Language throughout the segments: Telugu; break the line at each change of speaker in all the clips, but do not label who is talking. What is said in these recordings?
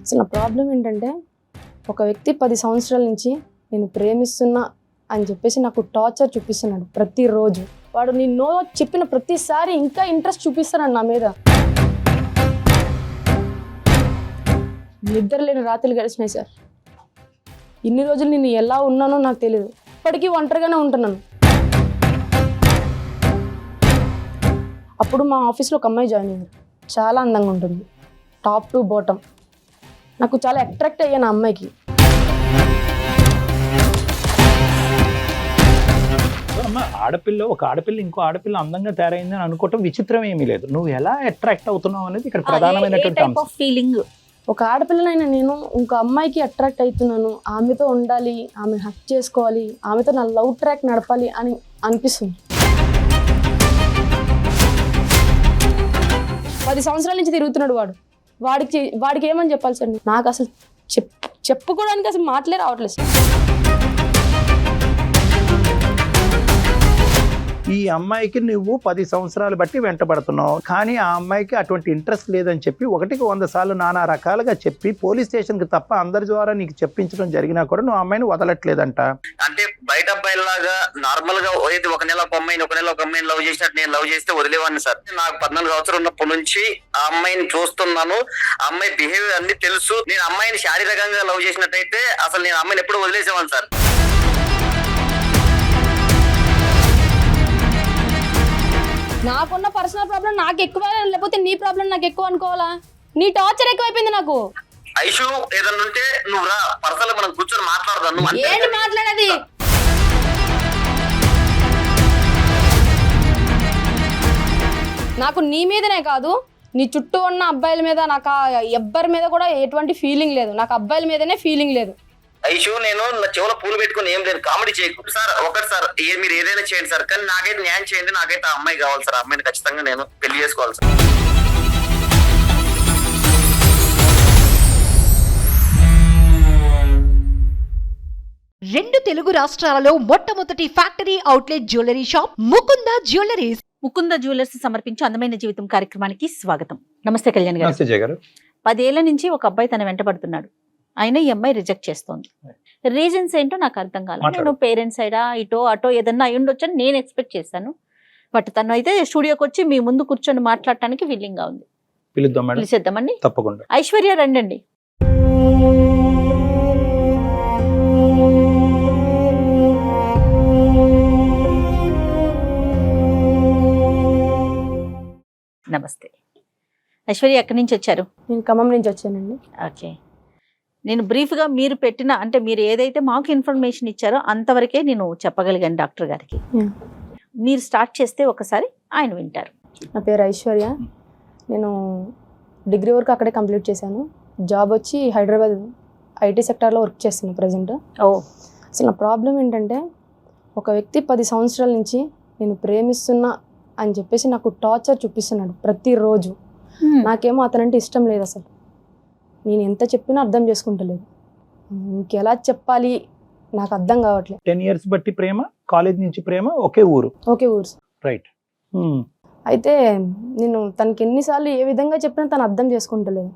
అసలు నా ప్రాబ్లం ఏంటంటే ఒక వ్యక్తి 10 సంవత్సరాల నుంచి నేను ప్రేమిస్తున్నా అని చెప్పేసి నాకు టార్చర్ చూపిస్తున్నాడు ప్రతిరోజు. వాడు నేను చెప్పిన ప్రతిసారి ఇంకా ఇంట్రెస్ట్ చూపిస్తున్నాడు నా మీద. నిద్ర లేని రాత్రులు గడిచినాయి సార్. ఇన్ని రోజులు నేను ఎలా ఉన్నానో నాకు తెలియదు. ఇప్పటికీ ఒంటరిగానే ఉంటున్నాను. అప్పుడు మా ఆఫీస్లో ఒక అమ్మాయి జాయిన్ అయ్యారు. చాలా అందంగా ఉంటుంది, టాప్ టు బాటమ్. నాకు చాలా అట్రాక్ట్ అయ్యాను ఆ అమ్మాయికి.
ఒక ఆడపిల్ల ఇంకో ఆడపిల్ల అందంగా తయారైందని అనుకోవటం విచిత్రం ఏమీ లేదు. నువ్వు ఎలా అట్రాక్ట్ అవుతున్నావు అనేది ఇక్కడ ప్రధానమైనటువంటి
ఫీలింగ్.
ఒక ఆడపిల్లనైనా నేను ఇంకో అమ్మాయికి అట్రాక్ట్ అవుతున్నాను, ఆమెతో ఉండాలి, ఆమె హక్ చేసుకోవాలి, ఆమెతో నా లవ్ ట్రాక్ నడపాలి అని అనిపిస్తుంది. 10 సంవత్సరాల నుంచి తిరుగుతున్నాడు వాడు. వాడికి ఏమని చెప్పాలి సార్? నాకు అసలు చెప్పుకోవడానికి అసలు మాటలే రావట్లేదు సార్.
ఈ అమ్మాయికి నువ్వు 10 సంవత్సరాలు బట్టి వెంటబడుతున్నావు, కానీ ఆ అమ్మాయికి అటువంటి ఇంట్రెస్ట్ లేదని చెప్పి 100 సార్లు నానా రకాలుగా చెప్పి పోలీస్ స్టేషన్కి తప్ప అందరి ద్వారా నీకు చెప్పించడం జరిగినా కూడా నువ్వు అమ్మాయిని వదలట్లేదంట.
అంటే బయట అబ్బాయిలాగా నార్మల్ గా ఏది ఒక నెల ఒక అమ్మాయిని లవ్ చేసినట్టు నేను లవ్ చేస్తే వదిలేవాడిని సార్. నాకు 14 సంవత్సరాలు ఉన్నప్పటి నుంచి ఆ అమ్మాయిని చూస్తున్నాను. ఆ అమ్మాయి బిహేవియర్ అన్ని తెలుసు. నేను అమ్మాయిని శారీరకంగా లవ్ చేసినట్టయితే అసలు నేను అమ్మాయిని ఎప్పుడు వదిలేసేవాడిని సార్.
నాకున్న పర్సనల్ ప్రాబ్లం నాకు ఎక్కువ, లేకపోతే నీ ప్రాబ్లం నాకు ఎక్కువ అనుకోవాలా? నీ టార్చర్ ఎక్కువైపోయింది నాకు.
ఐషు ఏదన్నా ఉంటే నువ్వు రా, పర్సనల్ మనం కూర్చొని మాట్లాడదాం.
ఏంటి మాట్లాడేది? నాకు నీ మీదనే కాదు, నీ చుట్టూ ఉన్న అబ్బాయిల మీద, నాకు ఎవ్వరి మీద కూడా ఎటువంటి ఫీలింగ్ లేదు. నాకు అబ్బాయిల మీదనే ఫీలింగ్ లేదు.
ఐషు నేను నా చెవులో పూలు పెట్టుకుని ఏం లేదు, కామెడీ చేయకు సార్. ఒకటి సార్, మీరు ఏదైనా చేయండి సార్, కానీ నాకైతే న్యాయం చేయండి. నాకైతే ఆ అమ్మాయి కావాలి సార్. ఆ అమ్మాయిని ఖచ్చితంగా నేను పెళ్లి చేసుకోవాలి సార్.
రెండు తెలుగు రాష్ట్రాలలో మొట్టమొదటి factory outlet jewellery shop Mukunda jewelleries.
Mukunda jewellers సమర్పించే అందమైన జీవితం కార్యక్రమానికి స్వాగతం. నమస్తే కళ్యాణ్ గారు. 10 ఏళ్ల నుంచి ఒక అబ్బాయి తన వెంటబడుతున్నాడు. అయినా ఈ అమ్మాయి రిజెక్ట్ చేస్తోంది. రీజన్స్ ఏంటో నాకు అర్థం కాలేదు. నేను పేరెంట్స్ సైడా ఇటో అటో ఏదన్నా అయి ఉండొచ్చు అని నేను ఎక్స్పెక్ట్ చేశాను. బట్ తను అయితే స్టూడియోకి వచ్చి మీ ముందు కూర్చొని మాట్లాడటానికి విల్లింగ్ గా ఉంది. పిలిచేద్దామండి.
తప్పకుండా.
ఐశ్వర్య రండి. నమస్తే ఐశ్వర్య, ఎక్కడి నుంచి వచ్చారు?
నేను ఖమ్మం నుంచి వచ్చానండి.
ఓకే, నేను బ్రీఫ్గా మీరు పెట్టిన, అంటే మీరు ఏదైతే మాకు ఇన్ఫర్మేషన్ ఇచ్చారో అంతవరకే నేను చెప్పగలిగాను డాక్టర్ గారికి. మీరు స్టార్ట్ చేస్తే ఒకసారి ఆయన వింటారు.
నా పేరు ఐశ్వర్య. నేను డిగ్రీ వరకు అక్కడే కంప్లీట్ చేశాను. జాబ్ వచ్చి హైదరాబాద్ ఐటీ సెక్టార్లో వర్క్ చేస్తున్నాను ప్రజెంట్. అసలు నా ప్రాబ్లం ఏంటంటే ఒక వ్యక్తి 10 సంవత్సరాల నుంచి నేను ప్రేమిస్తున్నా అని చెప్పేసి నాకు టార్చర్ చూపిస్తున్నాడు ప్రతిరోజు. నాకేమో అతనంటే ఇష్టం లేదు అసలు. నేను ఎంత చెప్పినా అర్థం చేసుకుంటలేదు. ఇంకెలా చెప్పాలి నాకు అర్థం కావట్లేదు.
10 years బట్టి ప్రేమ, కాలేజ్ నుంచి ప్రేమ, ఒకే ఊరు. రైట్.
అయితే నేను తనకి ఎన్నిసార్లు ఏ విధంగా చెప్పినా తను అర్థం చేసుకుంటలేదు.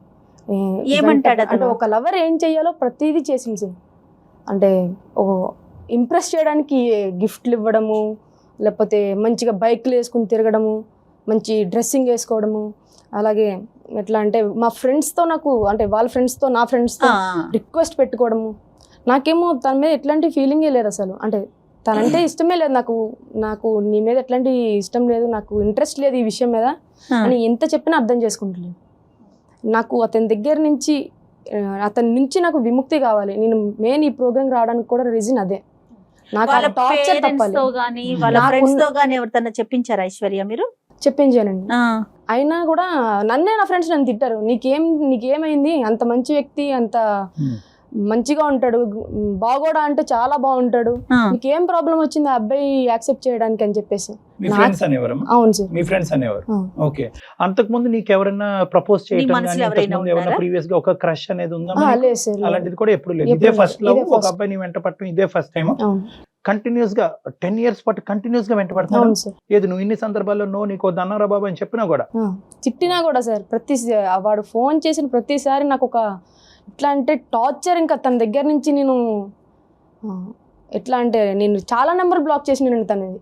ఏమంటాడు
అంటే ఒక లవర్ ఏం చెయ్యాలో ప్రతిదీ చేసింది. అంటే ఇంప్రెస్ చేయడానికి గిఫ్ట్లు ఇవ్వడము, లేకపోతే మంచిగా బైక్లు వేసుకుని తిరగడము, మంచి డ్రెస్సింగ్ వేసుకోవడము, అలాగే ఎట్లా అంటే మా ఫ్రెండ్స్తో నాకు, అంటే వాళ్ళ ఫ్రెండ్స్తో నా ఫ్రెండ్స్తో రిక్వెస్ట్ పెట్టుకోవడము. నాకేమో తన మీద ఎట్లాంటి ఫీలింగే లేదు అసలు. అంటే తనంటే ఇష్టమే లేదు నాకు నీ మీద ఎట్లాంటి ఇష్టం లేదు, నాకు ఇంట్రెస్ట్ లేదు ఈ విషయం మీద అని ఎంత చెప్పినా అర్థం చేసుకుంటలేదు. నాకు అతని దగ్గర నుంచి, అతని నుంచి నాకు విముక్తి కావాలి. నేను మెయిన్ ఈ ప్రోగ్రామ్ రావడానికి కూడా రీజన్ అదే. నాకు టార్చర్ తప్పాలి.
ఎవరితో చెప్పించారు ఐశ్వర్య? మీరు
చెప్పించానండి. అయినా కూడా నన్నే నా ఫ్రెండ్స్ నన్ను తిట్టారు. నీకేమైంది, అంత మంచి వ్యక్తి, అంత మంచిగా ఉంటాడు, బాగోడా అంటే చాలా బాగుంటాడు, నీకేం ప్రాబ్లం వచ్చింది ఆ అబ్బాయి యాక్సెప్ట్ చేయడానికి అని చెప్పేసి. అవును సార్,
మీ ఫ్రెండ్స్ అనేవారు. ఓకే, అంతకు ముందు నీకు ఎవరైనా ప్రపోజ్ చేయడం ప్రీవియస్ గా ఒక క్రష్ అనేది ఉందా?
లేదు సార్,
అలాంటిది కూడా ఎప్పుడు లేదు. ఇదే ఫస్ట్ లవ్, ఒక అబ్బాయి నీ వెంట పట్టడం ఇదే ఫస్ట్ టైం? కంటిన్యూస్ గా 10 years పాటు కంటిన్యూస్ గా వెంటబడతాను. ఏది నువ్వు ఇన్ని సందర్భాల్లో నో నీకు దన్నారా బాబు అని చెప్పినా కూడా,
తిట్టినా కూడా సార్, వాడు ఫోన్ చేసిన ప్రతిసారి నాకు ఒక ఎట్లా అంటే టార్చర్. ఇంకా తన దగ్గర నుంచి నేను ఎట్లా అంటే నేను చాలా నెంబర్ బ్లాక్ చేసినాను తనది.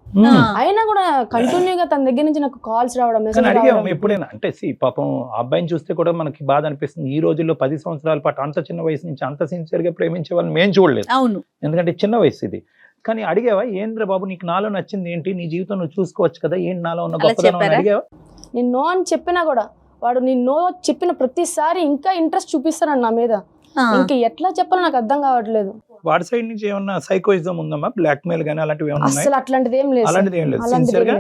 అయినా కూడా కంటిన్యూగా తన దగ్గర నుంచి నాకు కాల్స్ రావడం, మెసేజ్ రావడం.
ఎప్పుడైనా అంటే పాపం అబ్బాయిని చూస్తే కూడా మనకి బాధ అనిపిస్తుంది. ఈ రోజుల్లో 10 సంవత్సరాల పాటు అంత చిన్న వయసు నుంచి అంత సిన్సియర్ గా ప్రేమించే వాళ్ళని మేము చూడలేదు.
అవును,
ఎందుకంటే చిన్న వయసు ఇది. కానీ అడిగావా, ఏంద్ర బాబు నీకు నాలో నచ్చింది ఏంటి, నీ జీవితం నువ్వు చూసుకోవచ్చు కదా, ఏంటి నాలో ఉన్న గొప్పదనం అని అడిగావా?
నేను నో అని చెప్పినా కూడా వాడు నేను నో చెప్పిన ప్రతిసారి ఇంకా ఇంట్రెస్ట్ చూపిస్తాను నా మీద. ఇంకా ఎట్లా చెప్పాలో నాకు అర్థం కావట్లేదు.
వాడి సైడ్ నుంచి ఏమన్నా సైకోయిజం ఉందమ్మా, బ్లాక్ మెయిల్ గానీ అలాంటివి ఏమన్నా ఉన్నాయా?
అసలు అట్లాంటిది ఏం లేదు.
అలాంటిది ఏం లేదు. సిన్సియర్ గా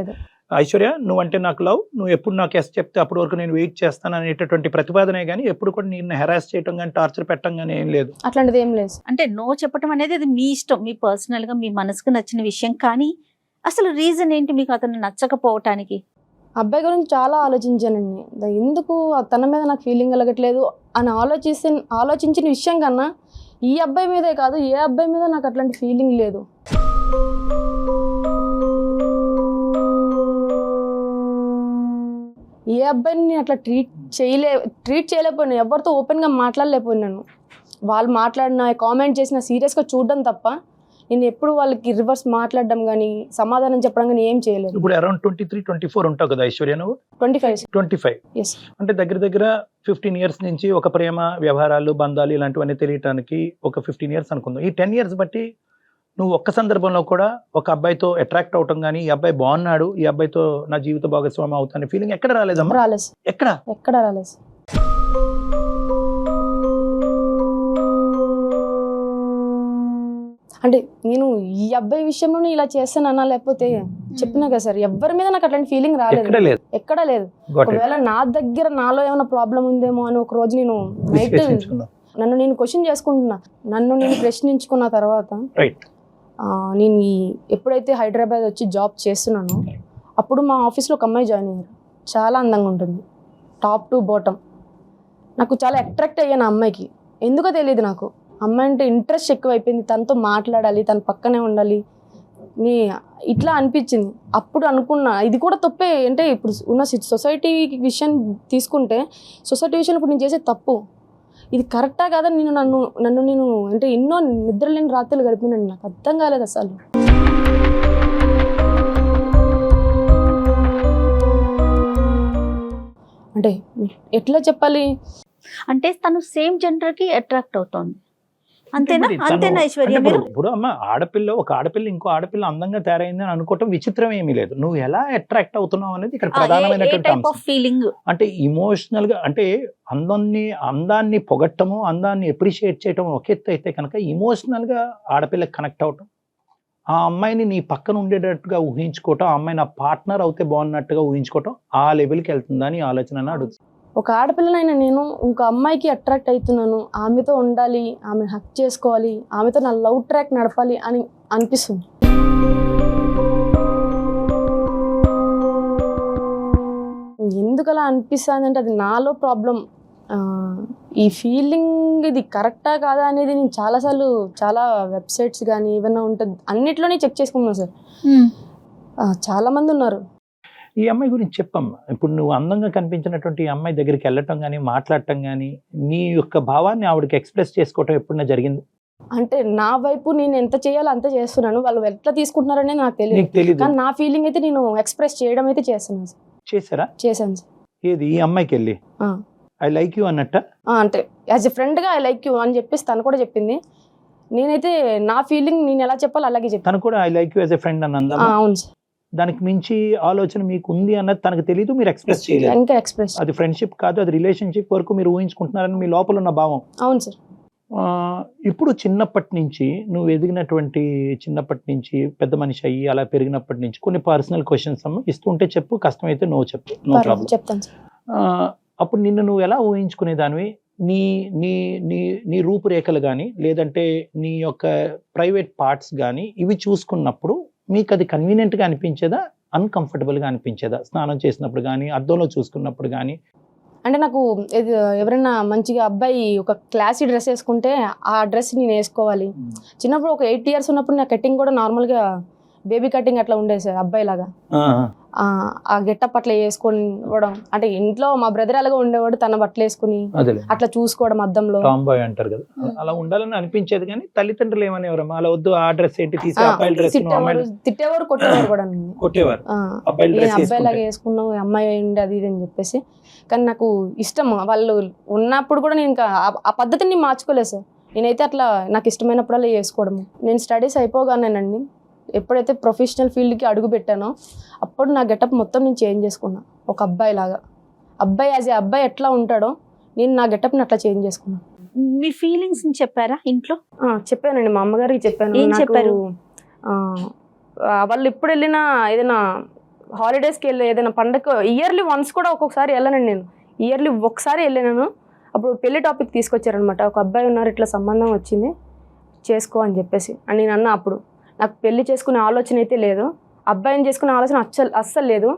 ఐశ్వర్య నువ్వంటే నాకు లవ్, నువ్వు ఎప్పుడు నాకు ఎస్ చెప్తే అప్పటి వరకు నేను వెయిట్ చేస్తాను అనేటటువంటి ప్రతిపాదనే కానీ ఎప్పుడు కూడా నేను హెరాస్ చేయటం కానీ టార్చర్ పెట్టడం కానీ ఏం లేదు.
అట్లాంటిది ఏం లేదు.
అంటే నో చెప్పడం అనేది అది మీ ఇష్టం, మీ పర్సనల్ గా మీ మనసుకు నచ్చిన విషయం. కానీ అసలు రీజన్ ఏంటి మీకు అతను నచ్చకపోవటానికి?
అబ్బాయి గురించి చాలా ఆలోచించానండి. ఎందుకు తన మీద నాకు ఫీలింగ్ కలగట్లేదు అని ఆలోచించిన విషయం కన్నా ఈ అబ్బాయి మీదే కాదు, ఏ అబ్బాయి మీద నాకు అట్లాంటి ఫీలింగ్ లేదు. ఏ అబ్బాయిని నేను అట్లా ట్రీట్ చేయలేకపోయినా, ఎవరితో ఓపెన్గా మాట్లాడలేకపోయినాను. వాళ్ళు మాట్లాడిన కామెంట్ చేసిన సీరియస్గా చూడడం తప్ప నేను ఎప్పుడు వాళ్ళకి రివర్స్ మాట్లాడడం కానీ సమాధానం చెప్పడం కానీ ఏం చేయలేదు.
ఇప్పుడు అరౌండ్ 23-24 ఉంటావు కదా ఐశ్వర్య నువ్వు? 25.
Yes.
అంటే దగ్గర 15 years నుంచి ఒక ప్రేమ వ్యవహారాలు బంధాలు ఇలాంటివన్నీ తెలియటానికి ఒక 15 years అనుకుందాం. ఈ 10 years బట్టి నువ్వు ఒక్క సందర్భంలో కూడా ఒక అబ్బాయితో అట్రాక్ట్ అవటం కానీ, ఈ అబ్బాయి బాగున్నాడు, ఈ అబ్బాయితో నా జీవిత భాగస్వామి అవుతానే ఫీలింగ్ ఎక్కడ రాలేదమ్మా?
రాలేదు. ఎక్కడ రాలేదు. అంటే నేను ఈ అబ్బాయి విషయంలో ఇలా చేస్తానన్నా, లేకపోతే చెప్పినా కదా సార్, ఎవరి మీద నాకు అట్లాంటి ఫీలింగ్ రాలేదు, ఎక్కడ లేదు. ఒకవేళ నా దగ్గర నాలో ఏమైనా ప్రాబ్లం ఉందేమో అని ఒక రోజు నేను నైట్ నన్ను నేను క్వశ్చన్ చేసుకుంటున్నా. నన్ను నేను ప్రశ్నించుకున్న తర్వాత నేను ఎప్పుడైతే హైదరాబాద్ వచ్చి జాబ్ చేస్తున్నానో అప్పుడు మా ఆఫీస్లో ఒక అమ్మాయి జాయిన్ అయ్యారు. చాలా అందంగా ఉంటుంది, టాప్ టు బాటమ్. నాకు చాలా అట్రాక్ట్ అయ్యాను ఆ అమ్మాయికి. ఎందుకో తెలియదు, నాకు అమ్మాయి అంటే ఇంట్రెస్ట్ ఎక్కువ అయిపోయింది. తనతో మాట్లాడాలి, తన పక్కనే ఉండాలి ఇట్లా అనిపించింది. అప్పుడు అనుకున్నా ఇది కూడా తప్పే. అంటే ఇప్పుడు ఉన్న సొసైటీ విషయం తీసుకుంటే, సొసైటీ విషయంలో ఇప్పుడు నేను చేసే తప్పు ఇది కరెక్టా కాదా? నన్ను నేను అంటే ఎన్నో నిద్రలేని రాత్రులు గడిపినాను. నాకు అర్థం కాలేదు అసలు. అంటే ఎట్లా చెప్పాలి
అంటే తను సేమ్ జెండర్ కి అట్రాక్ట్ అవుతోంది, అంతేనా ఐశ్వర్య?
ఇప్పుడు అమ్మ ఒక ఆడపిల్ల ఇంకో ఆడపిల్ల అందంగా తయారైంది అని అనుకోవటం విచిత్రం ఏమీ లేదు. నువ్వు ఎలా అట్రాక్ట్ అవుతున్నావు అనేది ఇక్కడ ప్రధానమైనటువంటి
ఫీలింగ్.
అంటే ఇమోషనల్ గా, అంటే అందాన్ని పొగట్టము, అందాన్ని అప్రిషియేట్ చేయటం ఒక ఎత్తు అయితే కనుక, ఇమోషనల్ గా ఆడపిల్లకి కనెక్ట్ అవటం, ఆ అమ్మాయిని నీ పక్కన ఉండేటట్టుగా ఊహించుకోవటం, ఆ అమ్మాయి నా పార్ట్నర్ అవుతే బాగున్నట్టుగా ఊహించుకోవటం, ఆ లెవెల్కి వెళ్తుందా అని ఆలోచన అడుగుతుంది.
ఒక ఆడపిల్లనైనా నేను ఇంకో అమ్మాయికి అట్రాక్ట్ అవుతున్నాను, ఆమెతో ఉండాలి, ఆమెను హక్ చేసుకోవాలి, ఆమెతో నా లవ్ ట్రాక్ నడపాలి అని అనిపిస్తుంది. ఎందుకలా అనిపిస్తుంది అంటే అది నాలో ప్రాబ్లం. ఈ ఫీలింగ్ ఇది కరెక్టా కాదా అనేది నేను చాలా వెబ్సైట్స్ కానీ ఏమైనా ఉంటుంది అన్నిట్లోనే చెక్ చేసుకున్నాను సార్. చాలా మంది ఉన్నారు.
ఈ అమ్మాయి గురించి చెప్పమ్మా. ఇప్పుడు నువ్వు అందంగా కనిపించినటువంటి ఈ అమ్మాయి దగ్గరికి వెళ్ళటం కానీ, మాట్లాడటం కానీ, నీ యొక్క భావాన్ని ఆవిడకి ఎక్స్ప్రెస్ చేసుకోవటం ఎప్పుడైనా జరిగింది?
అంటే నా వైపు నేను ఎంత చేయాలో అంత చేస్తున్నాను, వాళ్ళు ఎట్లా తీసుకుంటున్నారనే నాకు తెలియదు. కానీ నా ఫీలింగ్ అయితే నేను ఎక్స్ప్రెస్ చేయడం అయితే చేస్తున్నాను సార్.
చేశారా?
చేశాను సార్.
ఏది ఈ అమ్మాయికి వెళ్ళి ఐ లైక్ యూ అన్నట్ట? అంటే
యాజ్ ఎ ఫ్రెండ్గా ఐ లైక్ యూ అని చెప్పేసి తను కూడా చెప్పింది. నేనైతే నా ఫీలింగ్ నేను ఎలా చెప్పాలో అలాగే చెప్పాను.
తను కూడా I like you as a friend అని అందా?
అవును సార్.
దానికి మించి ఆలోచన మీకు ఉంది అన్నది తనకు తెలియదు, మీరు ఎక్స్ప్రెస్ చేయలేదు.
ఇంకా ఎక్స్ప్రెస్
అది ఫ్రెండ్షిప్ కాదు, అది రిలేషన్షిప్ వరకు మీరు ఊహించుకుంటున్నారని మీ లోపల ఉన్న భావం.
అవును సార్.
ఇప్పుడు చిన్నప్పటి నుంచి నువ్వు ఎదిగినటువంటి, చిన్నప్పటి నుంచి పెద్ద మనిషి అయ్యి అలా పెరిగినప్పటి నుంచి కొన్ని పర్సనల్ క్వశ్చన్స్ ఇస్తుంటే చెప్పు, కష్టమైతే నో చెప్పు, నో ప్రాబ్లం.
చెప్తాను సార్.
అప్పుడు నిన్ను నువ్వు ఎలా ఊహించుకునేదానివి? నీ నీ నీ నీ రూపురేఖలు కానీ, లేదంటే నీ యొక్క ప్రైవేట్ పార్ట్స్ కానీ ఇవి చూసుకున్నప్పుడు మీకు అది కన్వీనియంట్గా అనిపించేదా, అన్కంఫర్టబుల్గా అనిపించేదా? స్నానం చేసినప్పుడు కానీ, అద్దంలో చూసుకున్నప్పుడు కానీ?
అంటే నాకు ఎవరైనా మంచిగా అబ్బాయి ఒక క్లాసీ డ్రెస్ వేసుకుంటే ఆ డ్రెస్ నేను వేసుకోవాలి. చిన్నప్పుడు ఒక 8 years ఉన్నప్పుడు నా కటింగ్ కూడా నార్మల్గా బేబీ కటింగ్ అట్లా ఉండేది సార్ అబ్బాయి లాగా. ఆ గెటప్ అట్లా వేసుకొని ఇవ్వడం, అంటే ఇంట్లో మా బ్రదర్ అలాగా ఉండేవాడు, తన బట్టలు వేసుకుని అట్లా చూసుకోవడం అద్దంలో.
టాంబాయ్ అంటారు కదా, అలా ఉండాలని అనిపించేది. కానీ తల్లిదండ్రులు ఏమనేవారు, అలా వద్దు, ఆ డ్రెస్ ఏంటి తీసి అబ్బాయి డ్రెస్,
తిట్టేవారు, కొట్టేవారు కూడా,
కొట్టేవారు,
అబ్బాయి లాగా వేసుకున్నావు, అమ్మాయి అయింది అది ఇది అని చెప్పేసి. కానీ నాకు ఇష్టం, వాళ్ళు ఉన్నప్పుడు కూడా నేను ఇంకా ఆ పద్ధతిని మార్చుకోలేదు సార్. నేనైతే అట్లా నాకు ఇష్టమైనప్పుడల్లా వేసుకోవడము. నేను స్టడీస్ అయిపోగానేనండి, ఎప్పుడైతే ప్రొఫెషనల్ ఫీల్డ్కి అడుగు పెట్టానో అప్పుడు నా గెటప్ మొత్తం నేను చేంజ్ చేసుకున్నా. ఒక అబ్బాయి లాగా, అబ్బాయి యాజ్ ఏ అబ్బాయి ఎట్లా ఉంటాడో నేను నా గెటప్ని అట్లా చేంజ్ చేసుకున్నాను.
మీ ఫీలింగ్స్ చెప్పారా ఇంట్లో?
చెప్పానండి, మా అమ్మగారికి చెప్పాను.
ఏం చెప్పారు?
వాళ్ళు ఎప్పుడు వెళ్ళినా, ఏదైనా హాలిడేస్కి వెళ్ళి, ఏదైనా పండగ ఇయర్లీ వన్స్ కూడా ఒక్కొక్కసారి వెళ్ళానండి. నేను ఇయర్లీ ఒకసారి వెళ్ళాను. అప్పుడు పెళ్లి టాపిక్ తీసుకొచ్చారనమాట. ఒక అబ్బాయి ఉన్నారు, ఇట్లా సంబంధం వచ్చింది, చేసుకో అని చెప్పేసి. అని నేను అన్నా, అప్పుడు నాకు పెళ్లి చేసుకునే ఆలోచన అయితే లేదు, అబ్బాయిని చేసుకునే ఆలోచన అస్సలు లేదు,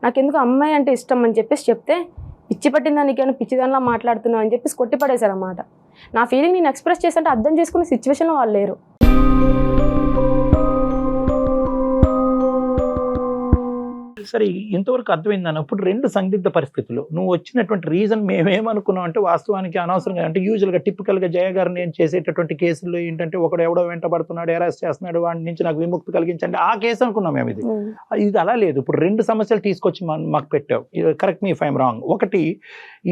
నాకు ఎందుకు అమ్మాయి అంటే ఇష్టం అని చెప్పేసి చెప్తే, పిచ్చి పట్టిందా నీకేమైనా పిచ్చిదానిలా మాట్లాడుతున్నావు అని చెప్పేసి కొట్టి పడేశారన్నమాట. నా ఫీలింగ్ నేను ఎక్స్ప్రెస్ చేస్తుంటే అర్థం చేసుకునే సిచ్యువేషన్లో వాళ్ళు లేరు.
సరే, ఇంతవరకు అర్థమైంది అన్న. ఇప్పుడు 2 సందిగ్ధ పరిస్థితులు, నువ్వు వచ్చినటువంటి రీజన్ మేమేమనుకున్నాం అంటే వాస్తవానికి అనవసరంగా, అంటే యూజువల్గా టిపికల్గా జయ గారు నేను చేసేటటువంటి కేసుల్లో ఏంటంటే ఒకడు ఎవడో వెంటబడుతున్నాడు, అరెస్ట్ చేస్తున్నాడు, వాడి నుంచి నాకు విముక్తి కలిగించండి, ఆ కేసు అనుకున్నాం మేము. ఇది అలా లేదు. ఇప్పుడు 2 సమస్యలు తీసుకొచ్చి మాకు పెట్టావు. Correct me if I'm wrong. ఒకటి,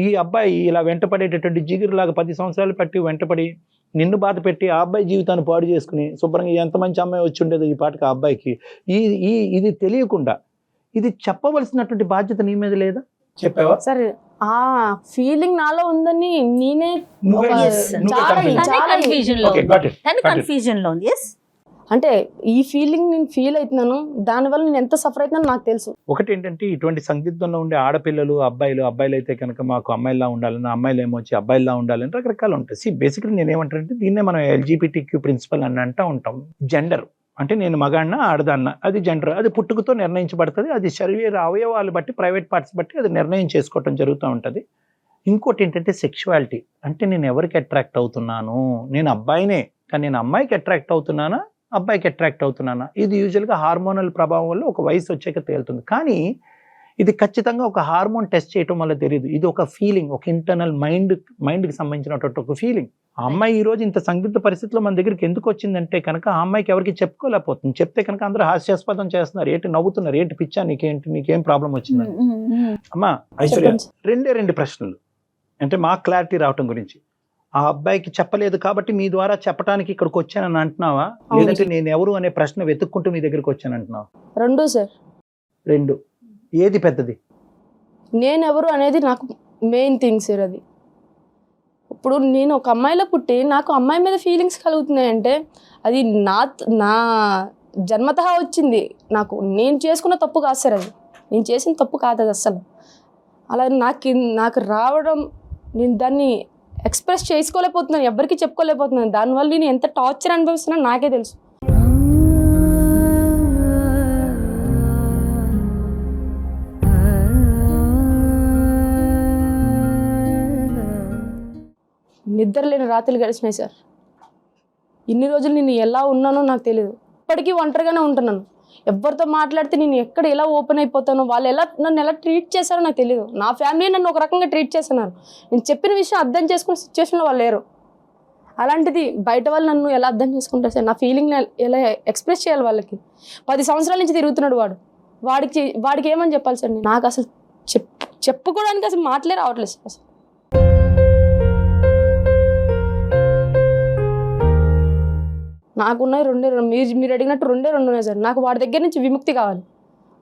ఈ అబ్బాయి ఇలా వెంటపడేటటువంటి జిగురులాగా 10 సంవత్సరాలు పట్టి వెంటపడి నిన్ను బాధ పెట్టి ఆ అబ్బాయి జీవితాన్ని పాడు చేసుకుని శుభ్రంగా ఎంత మంచి అమ్మాయి వచ్చి ఉండేది ఈ పాటికి ఆ అబ్బాయికి, ఇది తెలియకుండా ఇది చెప్పవలసినటువంటి బాధ్యత నీ మీద లేదా? చెప్పావా?
సరే, ఆ ఫీలింగ్ నాలో ఉందని నేనే
కన్ఫ్యూజన్ లో ఉంది.
అంటే ఈ ఫీలింగ్ నేను ఫీల్ అవుతున్నాను, దానివల్ల నేను ఎంత సఫర్ అవుతున్నాను నాకు తెలుసు. ఒకటి
ఏంటంటే, ఇటువంటి సందిగ్ధంలో ఉండే ఆడపిల్లలు, అబ్బాయిలు అయితే కనుక మాకు అమ్మాయిలా ఉండాలని, అమ్మాయిలు ఏమో వచ్చి అబ్బాయిలా ఉండాలని రకరకాలు ఉంటాయి. బేసిక్లీ నేను ఏమంటానంటే, దీన్నే మనం LGBTQ ప్రిన్సిపల్ అని అంటూ ఉంటాం. జెండర్ అంటే నేను మగాడినా ఆడదాన్న, అది జెండర్, అది పుట్టుకతో నిర్ణయించబడుతుంది. అది శరీర అవయవాలు బట్టి, ప్రైవేట్ పార్ట్స్ బట్టి అది నిర్ణయం చేసుకోవటం జరుగుతూ ఉంటుంది. ఇంకోటి ఏంటంటే సెక్షువాలిటీ, అంటే నేను ఎవరికి అట్రాక్ట్ అవుతున్నాను, నేను అబ్బాయినే కానీ నేను అమ్మాయికి అట్రాక్ట్ అవుతున్నానా, అబ్బాయికి అట్రాక్ట్ అవుతున్నానా, ఇది యూజువల్గా హార్మోనల్ ప్రభావం వల్ల ఒక వయసు వచ్చాక తేలుతుంది. కానీ ఇది ఖచ్చితంగా ఒక హార్మోన్ టెస్ట్ చేయటం వల్ల తెలియదు. ఇది ఒక ఫీలింగ్, ఒక ఇంటర్నల్ మైండ్కి సంబంధించినటువంటి ఒక ఫీలింగ్. ఆ అమ్మాయి ఈ రోజు ఇంత సందిగ్ధ పరిస్థితిలో మన దగ్గరికి ఎందుకు వచ్చిందంటే కనుక, ఆ అమ్మాయికి ఎవరికి చెప్పుకోలేకపోతుంది. చెప్తే కనుక అందరూ హాస్యాస్పదం చేస్తున్నారు, ఏంటి నవ్వుతున్నారు, ఏంటి పిచ్చా నీకేం ప్రాబ్లం వచ్చిందని. అమ్మా ఐశ్వర్య, 2 ప్రశ్నలు అంటే మాకు క్లారిటీ రావటం గురించి. ఆ అబ్బాయికి చెప్పలేదు కాబట్టి మీ ద్వారా చెప్పడానికి ఇక్కడికి వచ్చానని అంటున్నావా, లేదంటే నేను ఎవరు అనే ప్రశ్న వెతుక్కుంటూ మీ దగ్గరికి వచ్చాను అంటున్నావా?
2 సార్.
2. ఏది పెద్దది?
నేను ఎవరు అనేది నాకు మెయిన్ థింగ్ సార్. అది ఇప్పుడు నేను ఒక అమ్మాయిలో పుట్టి నాకు అమ్మాయి మీద ఫీలింగ్స్ కలుగుతున్నాయంటే అది నా జన్మతః వచ్చింది. నేను చేసుకున్న తప్పు కాదు సార్, అది నేను చేసిన తప్పు కాదు అది అస్సలు. అలా నాకు రావడం, నేను దాన్ని ఎక్స్ప్రెస్ చేసుకోలేకపోతున్నాను, ఎవరికి చెప్పుకోలేకపోతున్నాను. దానివల్ల నేను ఎంత టార్చర్ అనుభవిస్తున్నానో నాకే తెలుసు. నిద్ర లేని రాత్రులు గడిచినాయి సార్. ఇన్ని రోజులు నేను ఎలా ఉన్నానో నాకు తెలియదు. ఇప్పటికీ ఒంటరిగానే ఉంటున్నాను. ఎవరితో మాట్లాడితే నేను ఎక్కడ ఎలా ఓపెన్ అయిపోతానో, వాళ్ళు నన్ను ఎలా ట్రీట్ చేశారో నాకు తెలియదు. నా ఫ్యామిలీ నన్ను ఒక రకంగా ట్రీట్ చేస్తున్నారు. నేను చెప్పిన విషయం అర్థం చేసుకునే సిచ్యువేషన్లో వాళ్ళు లేరు. అలాంటిది బయట వాళ్ళు నన్ను ఎలా అర్థం చేసుకుంటారు సార్? నా ఫీలింగ్ని ఎలా ఎక్స్ప్రెస్ చేయాలి వాళ్ళకి? 10 సంవత్సరాల నుంచి తిరుగుతున్నాడు వాడికి ఏమని చెప్పాలి సార్? నాకు అసలు చెప్పుకోవడానికి అసలు మాటలే రావట్లేదు సార్. అసలు నాకున్నాయి 2 మీరు అడిగినట్టు 2 ఉన్నాయి సార్. నాకు వాడి దగ్గర నుంచి విముక్తి కావాలి.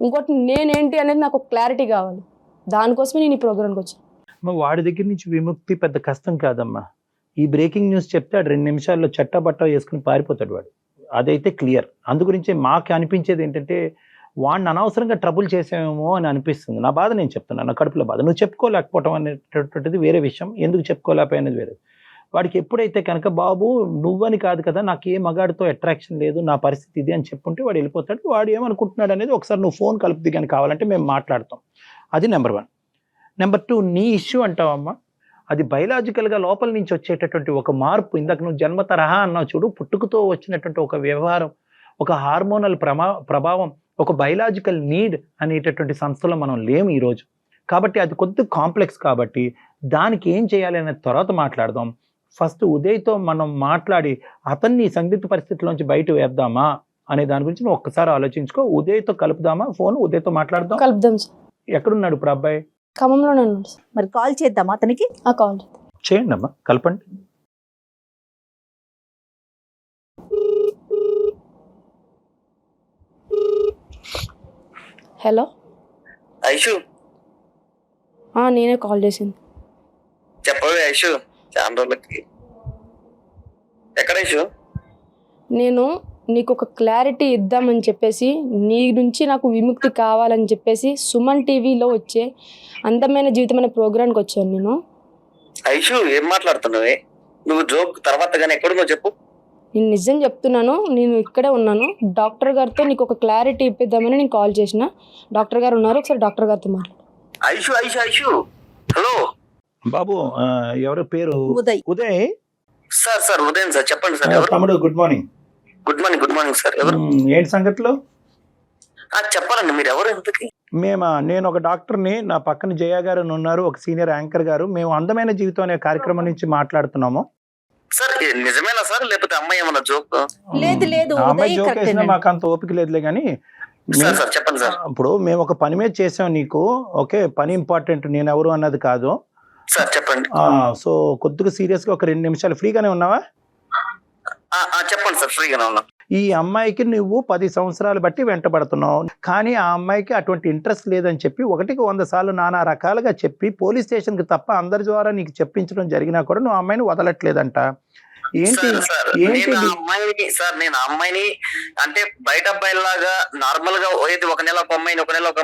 ఇంకోటి నేనేంటి అనేది నాకు క్లారిటీ కావాలి. దానికోసమే నేను ఈ ప్రోగ్రామ్కి వచ్చాను.
వాడి దగ్గర నుంచి విముక్తి పెద్ద కష్టం కాదమ్మా. ఈ బ్రేకింగ్ న్యూస్ చెప్తే 2 నిమిషాల్లో చట్టబట్ట వేసుకుని పారిపోతాడు వాడు, అదైతే క్లియర్. అందుగురించే మాకు అనిపించేది ఏంటంటే, వాడిని అనవసరంగా ట్రబుల్ చేసామేమో అని అనిపిస్తుంది. నా బాధ నేను చెప్తున్నాను, నా కడుపులో బాధ. నువ్వు చెప్పుకోలేకపోవటం అనేటటువంటిది వేరే విషయం, ఎందుకు చెప్పుకోలేకపోయినది వేరే. వాడికి ఎప్పుడైతే కనుక బాబు నువ్వని కాదు కదా, నాకు ఏ మగాడితో అట్రాక్షన్ లేదు, నా పరిస్థితి ఇది అని చెప్పుంటే వాడు వెళ్ళిపోతాడు. వాడు ఏమనుకుంటున్నాడు అనేది ఒకసారి నువ్వు ఫోన్ కలుపుది కానీ కావాలంటే మేము మాట్లాడతాం. అది నెంబర్ 1. నెంబర్ 2, నీ ఇష్యూ అంటావమ్మా, అది బయలాజికల్గా లోపల నుంచి వచ్చేటటువంటి ఒక మార్పు. ఇందాక నువ్వు జన్మ తరహా అన్నావు చూడు, పుట్టుకతో వచ్చినటువంటి ఒక వ్యవహారం, ఒక హార్మోనల్ ప్రభావం, ఒక బయలాజికల్ నీడ్ అనేటటువంటి సంస్థలో మనం లేము ఈరోజు. కాబట్టి అది కొద్ది కాంప్లెక్స్, కాబట్టి దానికి ఏం చేయాలి అనే తర్వాత మాట్లాడదాం. ఫస్ట్ ఉదయ్తో మనం మాట్లాడి అతన్ని సందిగ్ధ పరిస్థితుల్లోంచి బయట వేద్దామా అనే దాని గురించి నువ్వు ఒక్కసారి ఆలోచించుకో. ఉదయ్తో కలుపుదామా ఫోన్? ఉదయ్తో మాట్లాడదాం.
కలుపుదాం సార్.
ఎక్కడున్నాడు ఇప్పుడు అబ్బాయి?
ఖమ్మంలోనే ఉన్నాడు సార్.
మరి కాల్ చేద్దామా అతనికి?
కాల్
చేయండి అమ్మా, కలపండి.
హలో
ఐషు,
నేనే కాల్ చేసింది.
చెప్పవే ఐషు, చాలా రోజులకి. ఎక్కడ ఐషు?
నేను నీకు ఒక క్లారిటీ ఇద్దామని చెప్పేసి, నీ నుంచి నాకు విముక్తి కావాలని చెప్పేసి సుమన్ టీవీలో వచ్చే అందమైన జీవితం అనే ప్రోగ్రామ్కి వచ్చాను నేను.
ఐషు, ఏం మాట్లాడుతున్నావే నువ్వు? జోక్ తర్వాత కానీ ఎక్కడున్నావు చెప్పు.
నేను నిజం చెప్తున్నాను, నేను ఇక్కడే ఉన్నాను. డాక్టర్ గారితో నీకు ఒక క్లారిటీ ఇప్పిద్దామని నేను కాల్ చేసిన. డాక్టర్ గారు ఉన్నారు, ఒకసారి డాక్టర్ గారితో మాట్లాడు.
ఐషు ఐషు ఐషు, హలో
బాబు, ఎవరు పేరు?
ఉదయ్.
ఉదయ్
సార్ ఉదయం సార్, చెప్పండి సార్. ఎవరు?
తమ్ముడు, good morning.
Good morning sir. ఎవరు?
ఏంటి సంగతులు?
చెప్పాలండి, మీరు ఎవరు ఇంతకి?
నేను ఒక డాక్టర్ని, నా పక్కన జయ గారు అని ఉన్నారు, ఒక సీనియర్ యాంకర్ గారు. మేము అందమైన జీవితం అనే కార్యక్రమం నుంచి మాట్లాడుతున్నాము.
సార్ నిజమేనా సార్, లేకపోతే అమ్మాయి ఏమన్నా జోక్?
లేదు
ఆ అమ్మాయి జోక్ వేసినా మాకు అంత ఓపిక లేదులే కానీ,
సార్ చెప్పండి సార్.
ఇప్పుడు మేము ఒక పని మీద చేసాం నీకు. ఓకే, పని ఇంపార్టెంట్, నేను ఎవరు అన్నది కాదు.
సార్ చెప్పండి.
సో కొద్దిగా సీరియస్ గా ఒక 2 నిమిషాలు ఫ్రీగానే ఉన్నావా?
చెప్పండి సార్, ఫ్రీగానే ఉన్నా.
ఈ అమ్మాయికి నువ్వు 10 సంవత్సరాలు బట్టి వెంటబడుతున్నావు, కానీ ఆ అమ్మాయికి అటువంటి ఇంట్రెస్ట్ లేదని చెప్పి 1కి 100 సార్లు నానా రకాలుగా చెప్పి పోలీస్ స్టేషన్కి తప్ప అందరి ద్వారా నీకు చెప్పించడం జరిగినా కూడా నువ్వు అమ్మాయిని వదలట్లేదంట. ఏంటి
నేను ఆ అమ్మాయిని అంటే బయట అబ్బాయిలాగా నార్మల్ గా ఏది ఒక నెల ఒక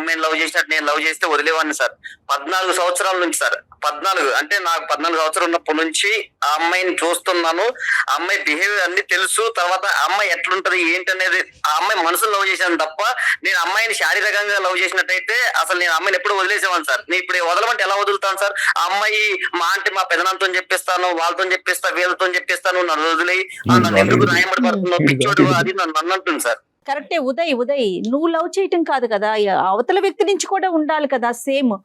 అమ్మాయిని లవ్ చేసినట్టు నేను లవ్ చేస్తే వదిలేవాడిని సార్. 14 సంవత్సరాల నుంచి సార్, 14 అంటే నాకు 14 సంవత్సరాలు ఉన్నప్పటి నుంచి ఆ అమ్మాయిని చూస్తున్నాను. ఆ అమ్మాయి బిహేవియర్ అన్ని తెలుసు. తర్వాత ఆ అమ్మాయి ఎట్లుంటది ఏంటి అనేది ఆ అమ్మాయి మనసులో లవ్ చేశాను తప్ప నేను అమ్మాయిని శారీరకంగా లవ్ చేసినట్టయితే అసలు నేను అమ్మాయిని ఎప్పుడు వదిలేసేవాను సార్. నేను ఇప్పుడు వదలమంటే ఎలా వదులుతాను సార్? ఆ అమ్మాయి మా పెదనాంతో చెప్పిస్తాను, వాళ్ళతో చెప్పిస్తా, వీళ్ళతో చెప్పిస్తాను, నన్ను వదిలేయి, నన్ను ఎందుకు రాయబడి పడుతున్నావు పిచ్చోడు అది నన్ను అంటుంది సార్.
కరెక్టే ఉదయ్, నువ్వు లవ్ చేయటం కాదు కదా, అవతల వ్యక్తి నుంచి కూడా ఉండాలి కదా సేమ్.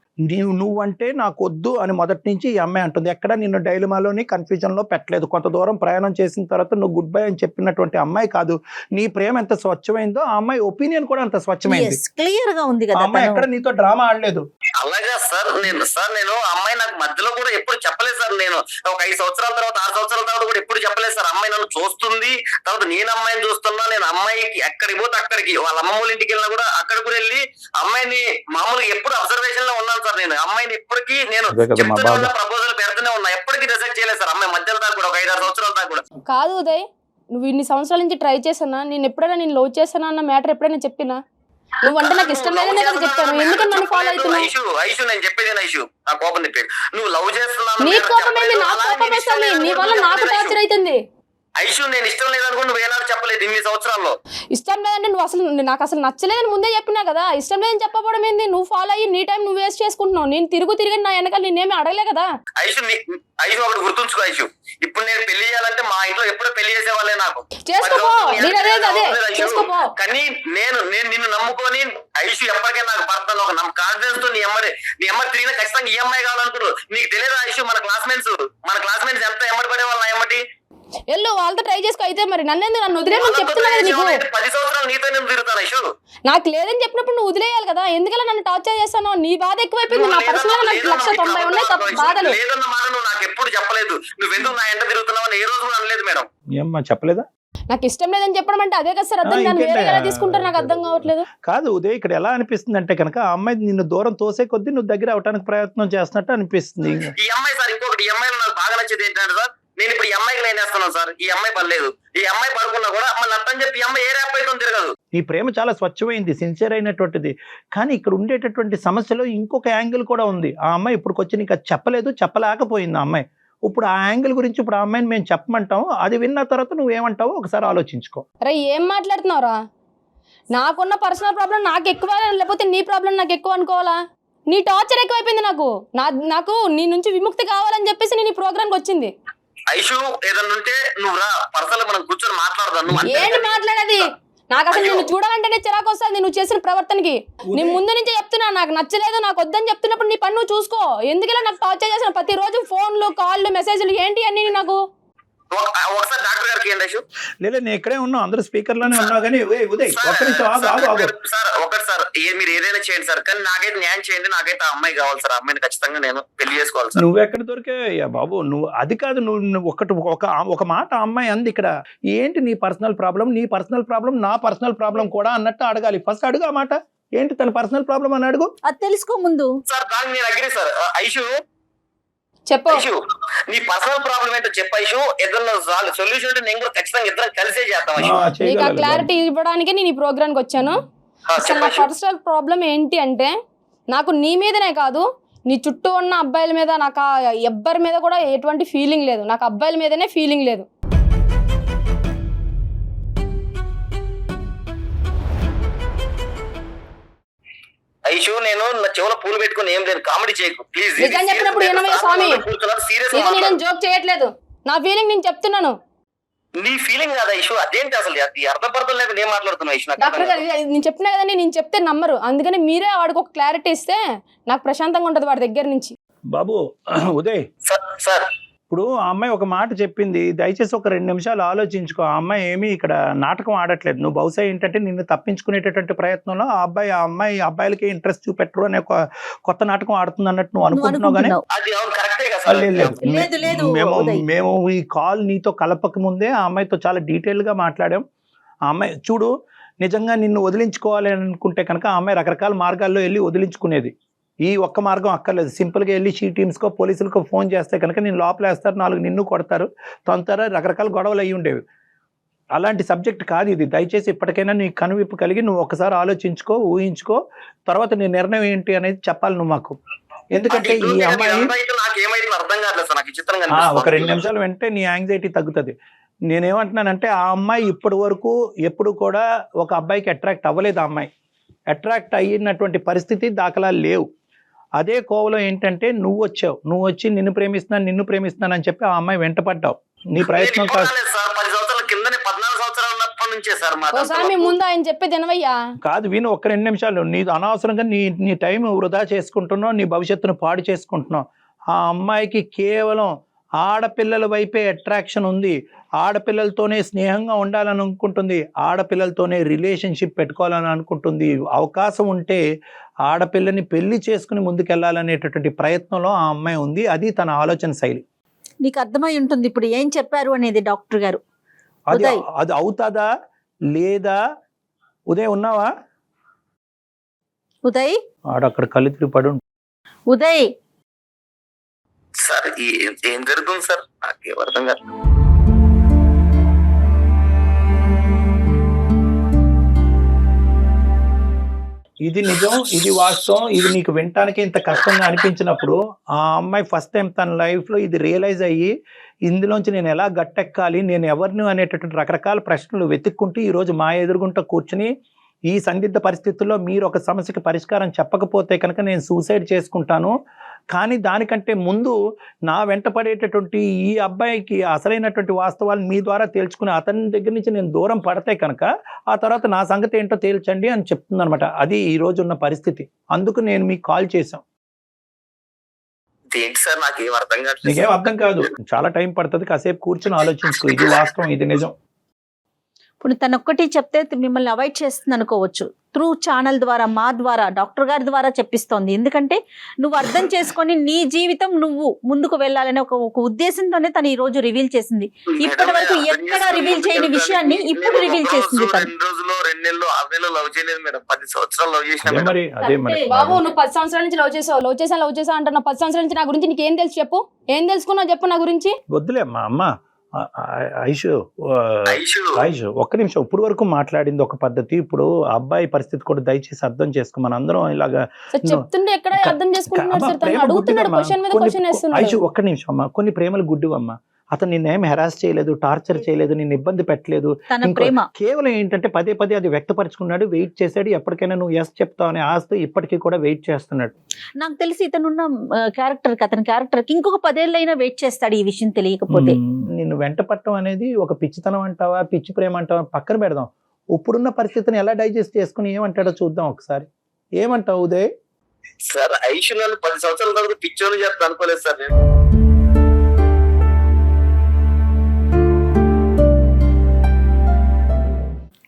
నువ్వంటే నాకు వద్దు అని మొదటి నుంచి ఈ అమ్మాయి అంటుంది. ఎక్కడ నిన్ను డైలమాలోని కన్ఫ్యూజన్ లో పెట్టలేదు. కొంత దూరం ప్రయాణం చేసిన తర్వాత నువ్వు గుడ్ బై అని చెప్పినటువంటి అమ్మాయి కాదు. నీ ప్రేమ ఎంత స్వచ్ఛమైందో ఆ అమ్మాయి ఒపీనియన్ కూడా అంత స్వచ్ఛమైంది.
క్లియర్ గా ఉంది కదా.
అమ్మాయి ఎక్కడ నీతో డ్రామా ఆడలేదు.
అలాగా సార్, నేను అమ్మాయి నాకు మధ్యలో కూడా ఎప్పుడు చెప్పలేదు సార్. నేను ఒక 5 సంవత్సరాల తర్వాత 6 సంవత్సరాల తర్వాత కూడా ఎప్పుడు చెప్పలేదు సార్. అమ్మాయి నన్ను చూస్తుంది, తర్వాత నేను అమ్మాయిని చూస్తున్నా. నేను అమ్మాయికి ఎక్కడికి పోతే అక్కడికి, వాళ్ళ అమ్మమ్మ ఇంటికి వెళ్ళినా కూడా అక్కడికి కూడా వెళ్ళి అమ్మాయిని మామూలుగా ఎప్పుడు అబ్జర్వేషన్ లో ఉన్నాను సార్. నేను అమ్మాయిని ఇప్పటికీ నేను చెప్తూనే ఉన్నా, ప్రపోజల్ పెడుతూనే ఉన్నా, ఎప్పటికీ రిజెక్ట్ చేయలేదు సార్. అమ్మాయి మధ్యలో దాకా కూడా ఒక 5-6 సంవత్సరాల దాకా కూడా.
కాదు ఉదయ్, నువ్వు ఇన్ని సంవత్సరాల నుంచి ట్రై చేసానా? నేను ఎప్పుడైనా నేను లవ్ చేశానా అన్న మ్యాటర్ ఎప్పుడైనా చెప్పినా? నువ్వంటే నాకు ఇష్టం లేదనే కదా చెప్పాను. ఎందుకని నన్ను ఫాలో అవుతున్నావు?
ఐషు నేను చెప్పేది ఐషు, నా కోపం తిప్పేది. నువ్వు లవ్ చేస్తున్నావు,
నీ కోపం ఏంది? నా కోపం వస్తుంది. నీ వల్ల నాకు టార్చర్ అవుతుంది.
ఐషు నేను ఇష్టం లేదనుకో నువ్వు ఏనాడు చెప్పలేదు ఇన్ని సంవత్సరాల్లో.
ఇష్టం లేదంటే నువ్వు అసలు నాకు అసలు నచ్చలేదని ముందే చెప్పినా కదా. ఇష్టం లేదని చెప్పబడం ఏంది? నువ్వు ఫాలో అయ్యి నీ టైం నువ్వు వేస్ట్ చేసుకుంటున్నావు. నేను తిరిగి నా వెనకాల నేనేమి అడగలే కదా.
ఐషు ఒకటి గుర్తుంచుకో ఐషు, ఇప్పుడు నేను పెళ్లి చేయాలంటే మా ఇంట్లో ఎప్పుడో పెళ్లి చేసేవాళ్ళే నాకు.
చేసుకోపో, చేసుకోపో.
కానీ నేను నిన్ను నమ్ముకొని ఐషు ఎప్పటికైనా నాకు పడతాను ఒక కాన్ఫిడెన్స్ తో నీ అమ్మ తిరిగిన ఖచ్చితంగా ఈ అమ్మాయి కావాలనుకున్నావు. నీకు తెలియదు ఐషు, మన క్లాస్మేట్స్ ఎంత ఎమ్మడి పడేవాళ్ళు నా ఎమ్మటి.
ఎల్లు వాళ్ళతో ట్రై చేసుకో. అయితే మరి నన్ను వదిలేమని చెప్తున్నా కదా నీకు.
10 సంవత్సరాలు నీతో నేను తిరుగుతాను ఐషు.
నాకు లేదని చెప్పినప్పుడు నువ్వు వదిలేయాలి కదా. ఎందుకలా నన్ను టార్చర్ చేస్తాను? నీ బాధ ఎక్కువైపోయింది. నా పర్సనల్ నాకు 190 ఉన్నాయి బాధలు.
లేదన్న మాట నువ్వు నాకు ఎప్పుడు చెప్పలేదు. నువ్వెందుకు నా ఎంట తిరుగుతున్నావు అని ఏ రోజు కూడా అనలేదు మేడం.
ఏమ్మా చెప్పలేదా?
నాకు ఇష్టం లేదని చెప్పడం అంటే అదే కదా సార్ అర్థం. దాన్ని వేరే ఎలా తీసుకుంటారు నాకు అర్థం కావట్లేదు.
కాదు ఉదయ్, ఇక్కడ ఎలా అనిపిస్తుంది అంటే కనుక ఆ అమ్మాయి నిన్ను దూరం తోసే కొద్దీ నువ్వు దగ్గర అవడానికి ప్రయత్నం చేస్తున్నట్టు అనిపిస్తుంది.
ఈ అమ్మాయి సార్, ఇంకొకటి ఈ అమ్మాయిలో నాకు బాగా నచ్చేది ఏంటంటే సార్, నేను ఇప్పుడు ఈ అమ్మాయికి లైన్ వేస్తున్నాను సార్. ఈ అమ్మాయి పర్లేదు, ఈ అమ్మాయి పడుకున్నా కూడా మళ్ళీ అర్థం చెప్పి ఈ అమ్మాయి ఏ ర్యాప్ అయితే తిరగదు.
నీ ప్రేమ చాలా స్వచ్ఛమైంది, సిన్సియర్ అయినటువంటిది. కానీ ఇక్కడ ఉండేటటువంటి సమస్యలో ఇంకొక యాంగిల్ కూడా ఉంది. ఆ అమ్మాయి ఇప్పుడు వచ్చి నీకు చెప్పలేదు, చెప్పలేకపోయింది ఆ అమ్మాయి. ఇప్పుడు ఆ యాంగిల్ గురించి ఇప్పుడు ఆ అమ్మాయిని మేము చెప్పమంటాం. అది విన్న తర్వాత నువ్వేమంటావో ఒకసారి ఆలోచించుకో.
అరే ఏం మాట్లాడుతున్నావురా? నాకున్న పర్సనల్ ప్రాబ్లం నాకు ఎక్కువ, లేకపోతే నీ ప్రాబ్లం నాకు ఎక్కువ అనుకోవాలా? నీ టార్చర్ ఎక్కువైపోయింది. నాకు నీ నుంచి విముక్తి కావాలని చెప్పేసి నేను ఈ ప్రోగ్రామ్కి వచ్చింది.
ఐషు ఏదన్నా ఉంటే నువ్వు రా, పర్సనల్ మనం కూర్చొని మాట్లాడదాం.
ఏంటి మాట్లాడేది? నాకు అసలు
అయ్యో.
నేను చూడాలంటేనే చిరాకు వస్తుంది నువ్వు చేసిన ప్రవర్తనకి. నేను ముందు నుంచే చెప్తున్నా నాకు నచ్చలేదు, నాకు వద్దని చెప్తున్నప్పుడు నీ పని నువ్వు చూసుకో. ఎందుకలా నాకు టార్చర్ చేసిన ప్రతిరోజు ఫోన్లు కాళ్ళు మెసేజ్లు ఏంటి అన్ని నాకు?
ఒకసారి డాక్టర్ గారికి ఏంటి ఇష్యూ?
లేదా నేను ఇక్కడే ఉన్నావు, అందరూ స్పీకర్లోనే ఉన్నావు కానీ ఉదయ్ ఒక్క నిమిషం ఆగు.
సార్ ఒకటి సార్, మీరు ఏదైనా చేయండి సార్, కానీ నాకైతే న్యాయం చేయండి. నాకైతే ఆ అమ్మాయి కావాలి సార్. ఆ అమ్మాయిని ఖచ్చితంగా నేను పెళ్లి చేసుకోవాలి సార్.
నువ్వెక్కడ దొరికావయ్యా బాబు? నువ్వు అది కాదు, నువ్వు ఒక మాట ఆ అమ్మాయి అంది ఇక్కడ, ఏంటి నీ పర్సనల్ ప్రాబ్లం, నీ పర్సనల్ ప్రాబ్లం నా పర్సనల్ ప్రాబ్లం కూడా అన్నట్టు అడగాలి. ఫస్ట్ అడుగు ఆ మాట, ఏంటి తన పర్సనల్ ప్రాబ్లం అని అడుగు.
అది తెలుసుకో ముందు.
సార్ దానికి నేను అగ్రీ సార్. ఐషు
చెప్పు.
ఐషు నీ పర్సనల్ ప్రాబ్లం ఏంటో చెప్పు ఐషు. ఇద్దరు సొల్యూషన్ అంటే నేను కూడా ఖచ్చితంగా ఇద్దరం కలిసే చేద్దాం ఐషు.
నీకు ఆ క్లారిటీ ఇవ్వడానికి నేను ఈ ప్రోగ్రామ్కి వచ్చాను. అసలు నా పర్సనల్ ప్రాబ్లం ఏంటి అంటే, నాకు నీ మీదనే కాదు నీ చుట్టూ ఉన్న అబ్బాయిల మీద, నాకు ఎవ్వరి మీద కూడా ఎటువంటి ఫీలింగ్ లేదు. నాకు అబ్బాయిల మీదనే ఫీలింగ్ లేదు.
ఐషు నేను నా చెవులో పూలు పెట్టుకుని ఏం లేదు, కామెడీ చేయకు ప్లీజ్.
నిజం చెప్పినప్పుడు ఏనవయ్య స్వామి, ఇది నేను జోక్ చేయట్లేదు, నా ఫీలింగ్ నేను చెప్తున్నాను.
నీ ఫీలింగ్ కాదా ఇష్యూ? అదేంటి అసలు అర్థపర్థం లేకుండా ఏం మాట్లాడుతున్నావు ఇష్యూ?
డాక్టర్ గారు నేను చెప్పినా కదండి, నేను చెప్తే నమ్మరు, అందుకని మీరే వాడికి ఒక క్లారిటీ ఇస్తే నాకు ప్రశాంతంగా ఉంటుంది వాడి దగ్గర నుంచి.
బాబు ఉదయ్
సార్
ఇప్పుడు ఆ అమ్మాయి ఒక మాట చెప్పింది, దయచేసి ఒక 2 నిమిషాలు ఆలోచించుకో. ఆ అమ్మాయి ఏమీ ఇక్కడ నాటకం ఆడట్లేదు. నువ్వు బహుశా ఏంటంటే నిన్ను తప్పించుకునేటటువంటి ప్రయత్నంలో ఆ అబ్బాయిలకి ఇంట్రెస్ట్ చూపెట్టరు అనే ఒక కొత్త నాటకం ఆడుతుంది అన్నట్టు నువ్వు అనుకుంటున్నావు. కానీ
అది అవును కరెక్టే కదా సార్.
మేము ఈ కాల్ నీతో కలపక ముందే ఆ అమ్మాయితో చాలా డీటెయిల్ గా మాట్లాడాం. ఆ అమ్మాయి చూడు, నిజంగా నిన్ను వదిలించుకోవాలి అనుకుంటే కనుక ఆ అమ్మాయి రకరకాల మార్గాల్లో వెళ్ళి వదిలించుకునేది. ఈ ఒక్క మార్గం అక్కర్లేదు. సింపుల్గా వెళ్ళి షీ టీమ్స్కో పోలీసులకో ఫోన్ చేస్తే కనుక నేను లోపలేస్తారు, 4 నిన్ను కొడతారు, తొందర రకరకాల గొడవలు అయ్యి ఉండేవి. అలాంటి సబ్జెక్ట్ కాదు ఇది. దయచేసి ఇప్పటికైనా నీ కనువిప్పు కలిగి నువ్వు ఒకసారి ఆలోచించుకో, ఊహించుకో, తర్వాత నీ నిర్ణయం ఏంటి అనేది చెప్పాలి నువ్వు మాకు. ఎందుకంటే ఈ అమ్మాయి ఒక 2 నిమిషాలు వెంటనే నీ యాంగ్జైటీ తగ్గుతుంది. నేనేమంటున్నానంటే ఆ అమ్మాయి ఇప్పటి వరకు ఎప్పుడు కూడా ఒక అబ్బాయికి అట్రాక్ట్ అవ్వలేదు. ఆ అమ్మాయి అట్రాక్ట్ అయినటువంటి పరిస్థితి దాఖలాలు లేవు. అదే కోవలో ఏంటంటే నువ్వు వచ్చి నిన్ను ప్రేమిస్తున్నాను అని చెప్పి ఆ అమ్మాయి వెంటపడ్డావు. నీ ప్రయత్నం
ముందు ఆయన చెప్పేది వినవయ్యా.
కాదు, విను ఒక్క 2 నిమిషాలు. నీ అనవసరంగా నీ టైం వృధా చేసుకుంటున్నావు, నీ భవిష్యత్తును పాడు చేసుకుంటున్నావు. ఆ అమ్మాయికి కేవలం ఆడపిల్లల వైపే అట్రాక్షన్ ఉంది. ఆడపిల్లలతోనే స్నేహంగా ఉండాలని అనుకుంటుంది, ఆడపిల్లలతోనే రిలేషన్షిప్ పెట్టుకోవాలని అనుకుంటుంది. అవకాశం ఉంటే ఆడపిల్లని పెళ్లి చేసుకుని ముందుకెళ్లాలనేటటువంటి ప్రయత్నంలో ఆ అమ్మాయి ఉంది. అది తన ఆలోచన శైలి.
నీకు అర్థమై ఉంటుంది ఇప్పుడు ఏం చెప్పారు అనేది డాక్టర్ గారు.
అది అవుతుందా లేదా? ఉదయ్ ఉన్నావా?
ఉదయ్
ఆడక్కడ కళ్ళు తిరిగి పడు.
ఉదయ్
సార్ ఏం జరుగుతుంది సార్? నాకు అర్థం కాదు.
ఇది నిజం, ఇది వాస్తవం. ఇది నీకు వినటానికి ఇంత కష్టంగా అనిపించినప్పుడు ఆ అమ్మాయి ఫస్ట్ టైం తన లైఫ్లో ఇది రియలైజ్ అయ్యి ఇందులోంచి నేను ఎలా గట్టెక్కాలి, నేను ఎవరిని అనేటటువంటి రకరకాల ప్రశ్నలు వెతుక్కుంటూ ఈరోజు మా ఎదురుగుంటూ కూర్చుని ఈ సందిగ్ధ పరిస్థితుల్లో మీరు ఒక సమస్యకి పరిష్కారం చెప్పకపోతే కనుక నేను సూసైడ్ చేసుకుంటాను, కానీ దానికంటే ముందు నా వెంట పడేటటువంటి ఈ అబ్బాయికి అసలైనటువంటి వాస్తవాలు మీ ద్వారా తేల్చుకుని అతని దగ్గర నుంచి నేను దూరం పడితే కనుక ఆ తర్వాత నా సంగతి ఏంటో తేల్చండి అని చెప్తుంది అనమాట. అది ఈ రోజు ఉన్న పరిస్థితి. అందుకు నేను మీకు కాల్ చేశాం.
ఏంటి సార్ నాకేం అర్థం కాదు.
నీకేం అర్థం కాదు, చాలా టైం పడుతుంది, కాసేపు కూర్చొని ఆలోచించుకో. ఇది వాస్తవం, ఇది నిజం.
ఇప్పుడు తను ఒక్కటి చెప్తే మిమ్మల్ని అవాయిడ్ చేస్తుంది అనుకోవచ్చు. త్రూ ఛానల్ ద్వారా, మా ద్వారా, డాక్టర్ గారి ద్వారా చెప్పిస్తోంది. ఎందుకంటే నువ్వు అర్థం చేసుకొని నీ జీవితం నువ్వు ముందుకు వెళ్ళాలనే ఒక ఉద్దేశంతోనే తను ఈ రోజు రివీల్ చేసింది. ఇప్పటి వరకు ఎక్కడ రివీల్ చేయని విషయాన్ని ఇప్పుడు రివీల్ చేసింది.
2 రోజులు 2 నెలలు 6 నెలలు లవ్ చేయలేదు మేడం. 10 సంవత్సరాలు లవ్ చేసిన.
బాబు నువ్వు 10 సంవత్సరాల నుంచి లవ్ చేసావు అంటున్నా. 10 సంవత్సరాల నుంచి నా గురించి నీకు ఏం తెలుసు చెప్పు? ఏం తెలుసుకున్నావు చెప్పు నా గురించి?
వద్దులే అమ్మ. ఐషు ఒక్క నిమిషం. ఇప్పుడు వరకు మాట్లాడింది ఒక పద్ధతి, ఇప్పుడు అబ్బాయి పరిస్థితి కూడా దయచేసి అర్థం చేసుకో. మన అందరం ఇలాగా
చెప్తుండే ఎక్కడ అర్థం చేసుకుంటున్నాడు.
ఐషు ఒక్క నిమిషం అమ్మా. కొన్ని ప్రేమలు గుడ్డివమ్మా. అతను నిన్నేం హెరాస్ చేయలేదు, టార్చర్ చేయలేదు, నిన్ను ఇబ్బంది పెట్టలేదు. కేవలం ఏంటంటే పదే అది వ్యక్తపరుచుకున్నాడు, వెయిట్ చేశాడు. ఎప్పటికైనా నువ్వు ఎస్ చెప్తావు అనే ఆస్తి ఇప్పటికీ కూడా వెయిట్ చేస్తున్నాడు.
నాకు తెలిసి ఇతనున్న అతని క్యారెక్టర్ ఇంకొక 10 ఏళ్ళైనా వెయిట్ చేస్తాడు ఈ విషయం తెలియకపోతే.
నిన్ను వెంట పట్టడం అనేది ఒక పిచ్చితనం అంటావా, పిచ్చి ప్రేమ అంటావా పక్కన పెడదాం. ఇప్పుడున్న పరిస్థితిని ఎలా డైజెస్ట్ చేసుకుని ఏమంటాడో చూద్దాం ఒకసారి. ఏమంటావు ఉదయ్?
సార్ ఐషు నన్ను 10 సంవత్సరాల తర్వాత పిచ్చోని చెప్తా అనుకోలేదు సార్ నేను.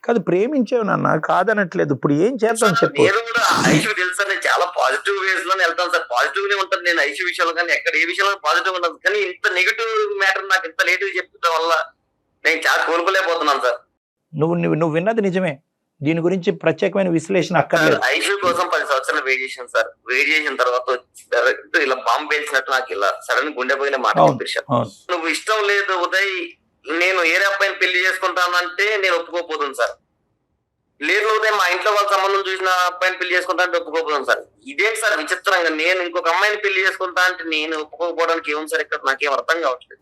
కాదు, ప్రేమించావు నాన్న, కాదనట్లేదు. ఇప్పుడు ఏం చేద్దాం చెప్పు.
నేను కూడా ఐషు తెలుసు సార్, నేను చాలా పాజిటివ్ వేస్ లోనే వెళ్తాను సార్. పాజిటివ్ గా ఉంటాను నేను ఐషు విషయంలో, కానీ ఎక్కడ ఏ విషయంలో పాజిటివ్ ఉంటాను. కానీ ఇంత నెగిటివ్ మ్యాటర్ నాకు ఇంత లేట్ చెప్పడం వల్ల నేను చాలా కోలుకోలేకపోతున్నాను సార్.
నువ్వు విన్నది నిజమే. దీని గురించి ప్రత్యేకమైన విశ్లేషణ అక్కర్లేదు.
ఐషు కోసం 10 సంవత్సరాలు వెయిట్ చేశాను సార్. వెయిట్ చేసిన తర్వాత డైరెక్ట్ ఇలా బాంబు పేల్చినట్టు నాకు ఇలా సడన్ గుండె పోయిన మాట చెప్పేశారు. నువ్వు ఇష్టం లేదు ఉదయ్, నేను ఏరే అబ్బాయిని పెళ్లి చేసుకుంటానంటే నేను ఒప్పుకోపోతుంది సార్. లేదు ఉదయ్, మా ఇంట్లో వాళ్ళ సంబంధం చూసిన అబ్బాయిని పెళ్లి చేసుకుంటా అంటే ఒప్పుకోపోతుంది సార్. ఇదేంటి సార్ విచిత్రంగా, నేను ఇంకొక అమ్మాయిని పెళ్లి చేసుకుంటా అంటే నేను ఒప్పుకోకపోవడానికి ఏముంది సార్? ఇక్కడ నాకేం అర్థం కావట్లేదు.